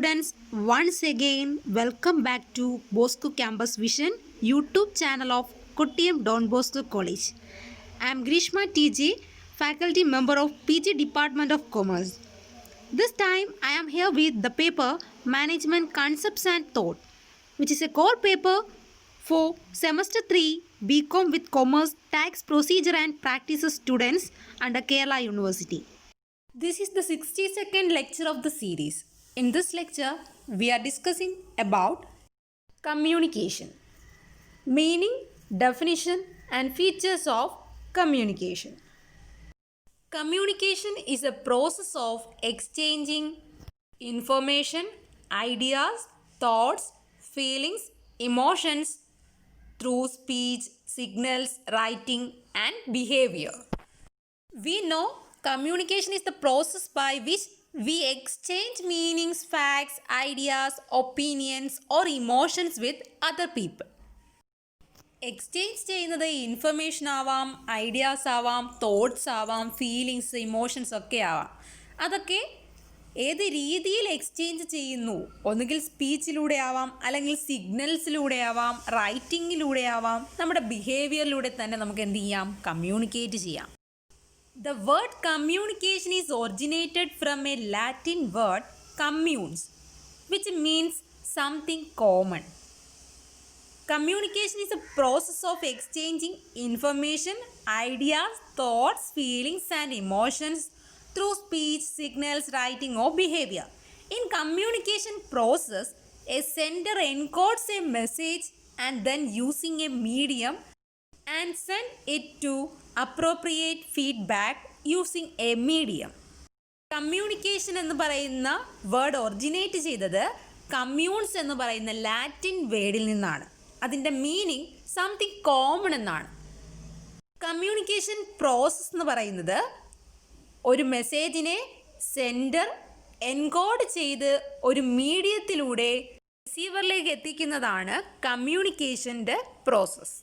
students, once again welcome back to Bosco Campus Vision YouTube channel of Kottayam Don Bosco College. I am Grishma TG, faculty member of PG Department of Commerce. This time I am here with the paper Management Concepts and Thought, which is a core paper for semester 3 BCom with Commerce Tax Procedure and Practices students under Kerala University. This is the 62nd lecture of the series. In this lecture, we are discussing about communication, meaning, definition, and features of communication. Communication is a process of exchanging information, ideas, thoughts, feelings, emotions through speech, signals, writing, and behavior. We know communication is the process by which we exchange meanings, facts, ideas, opinions or emotions with other people. Exchange ചെയ്യുന്നത് information ആവാം, ideas ആവാം, thoughts ആവാം, feelings, emotions ഒക്കെ ആവാം. അതൊക്കെ ഏത് രീതിയിൽ exchange ചെയ്യുന്നു, ഒന്നുകിൽ സ്പീച്ചിലൂടെ ആവാം, അല്ലെങ്കിൽ സിഗ്നൽസിലൂടെ ആവാം, റൈറ്റിങ്ങിലൂടെ ആവാം, നമ്മുടെ ബിഹേവിയറിലൂടെ തന്നെ നമുക്ക് എന്ത് ചെയ്യാം, കമ്മ്യൂണിക്കേറ്റ് ചെയ്യാം. The word communication is originated from a Latin word communes, which means something common. Communication is a process of exchanging information, ideas, thoughts, feelings and emotions through speech, signals, writing or behavior. In communication process, a sender encodes a message and then using a medium and send it to appropriate feedback using a medium. Communication എന്ന് പറയുന്ന word originate ചെയ്തത് communes എന്ന് പറയുന്ന Latin വേർഡിൽ നിന്നാണ്. അതിൻ്റെ meaning something common എന്നാണ്. Communication process എന്ന് പറയുന്നത് ഒരു മെസ്സേജിനെ സെൻഡർ എൻകോഡ് ചെയ്ത് ഒരു മീഡിയത്തിലൂടെ റിസീവറിലേക്ക് എത്തിക്കുന്നതാണ് കമ്മ്യൂണിക്കേഷൻ്റെ process.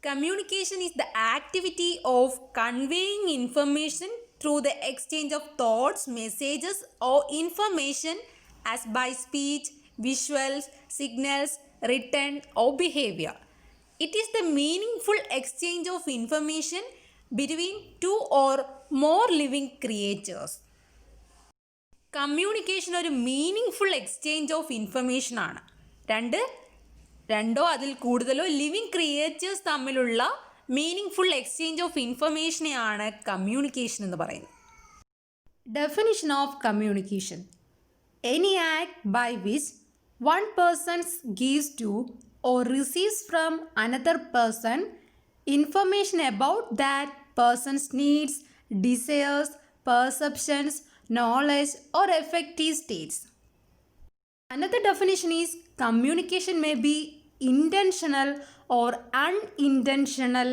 Communication is the activity of conveying information through the exchange of thoughts, messages or information as by speech, visuals, signals, written or behavior. It is the meaningful exchange of information between two or more living creatures. Communication ഒരു meaningful exchange of information ആണ്. രണ്ടോ അതിൽ കൂടുതലോ living creatures തമ്മിലുള്ള meaningful exchange of ഇൻഫർമേഷനെയാണ് communication എന്ന് പറയുന്നത്. Definition of communication: any act by which one person gives to or receives from another person information about that person's needs, desires, perceptions, knowledge or affective states. Another definition is communication may be intentional or unintentional,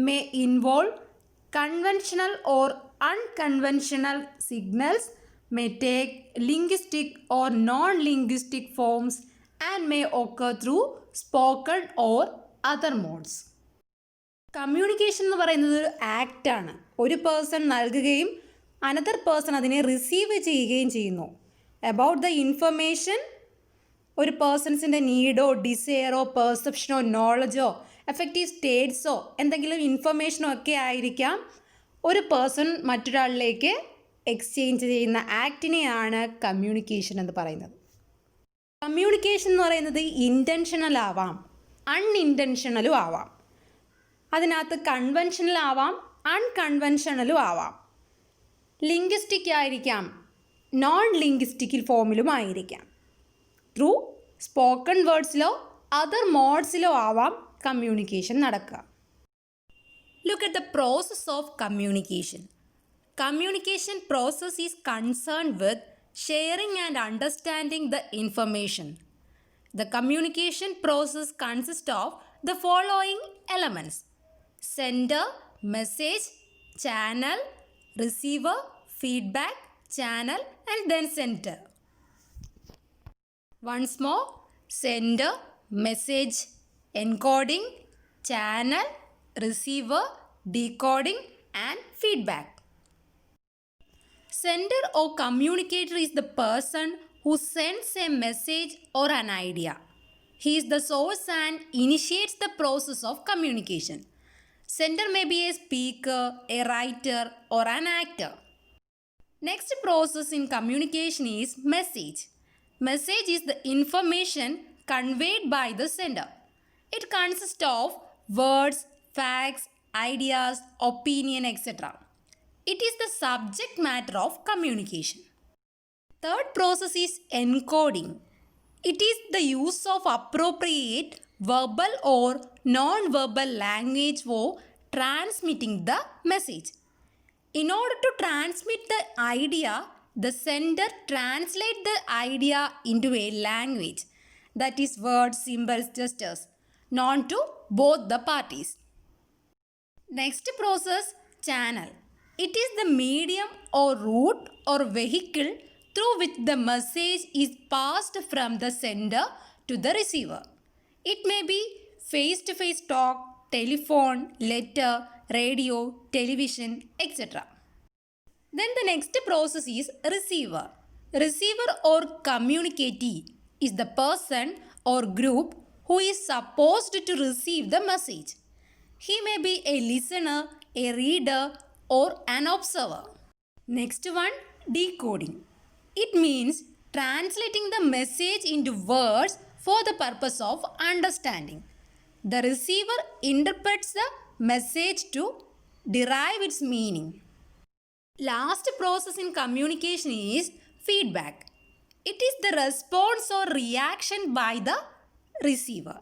may involve conventional or unconventional signals, may take linguistic or non-linguistic forms and may occur through spoken or other modes. Communication എന്ന് പറയുന്നത് ഒരു ആക്റ്റാണ്. ഒരു person നൽകുകയും another person അതിനെ receive ചെയ്യുകയും ചെയ്യുന്നു. About the information, ഒരു പേഴ്സൺസിൻ്റെ നീഡോ ഡിസയറോ പെർസെപ്ഷനോ നോളജോ effective സ്റ്റേറ്റ്സോ എന്തെങ്കിലും ഇൻഫർമേഷനോ ഒക്കെ ആയിരിക്കാം ഒരു പേഴ്സൺ മറ്റൊരാളിലേക്ക് എക്സ്ചേഞ്ച് ചെയ്യുന്ന ആക്ടിനെയാണ് കമ്മ്യൂണിക്കേഷൻ എന്ന് പറയുന്നത്. കമ്മ്യൂണിക്കേഷൻ എന്ന് പറയുന്നത് ഇൻറ്റൻഷണൽ ആവാം, അൺഇൻറ്റൻഷണലും ആവാം. അതിനകത്ത് കൺവെൻഷണൽ ആവാം, അൺകൺവെൻഷണലും ആവാം. ലിംഗ്വിസ്റ്റിക് ആയിരിക്കാം, നോൺ ലിംഗ്വിസ്റ്റിക് ഫോമിലും ആയിരിക്കാം. ത്രൂ സ്പോക്കൺ വേർഡ്സിലോ അതർ മോഡ്സിലോ ആവാം കമ്മ്യൂണിക്കേഷൻ നടക്കുക. Look at the process of communication. Communication process is concerned with sharing and understanding the information. The communication process consist of the following elements: sender, message, channel, receiver, feedback, channel and then sender. Once more: sender, message, encoding, channel, receiver, decoding and feedback. Sender or communicator is the person who sends a message or an idea. He is the source and initiates the process of communication. Sender may be a speaker, a writer, or an actor. Next process in communication is message. Message is the information conveyed by the sender. It consists of words, facts, ideas, opinion, etc. It is the subject matter of communication. Third process is encoding. It is the use of appropriate verbal or non-verbal language for transmitting the message. In order to transmit the idea, the sender translates the idea into a language, that is words, symbols, gestures, known to both the parties. Next process, channel. It is the medium or route or vehicle through which the message is passed from the sender to the receiver. It may be face-to-face talk, telephone, letter, radio, television, etc. Then the next process is receiver. Receiver or communicatee is the person or group who is supposed to receive the message. He may be a listener, a reader, or an observer. Next one, decoding. It means translating the message into words for the purpose of understanding. The receiver interprets the message to derive its meaning. Last process in communication is feedback. It is the response or reaction by the receiver.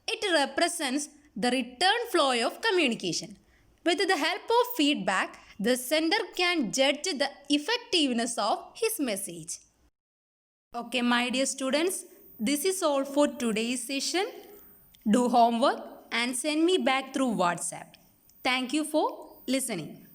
It represents the return flow of communication. With the help of feedback, the sender can judge the effectiveness of his message. Okay, my dear students, this is all for today's session. Do homework and send me back through WhatsApp. Thank you for listening.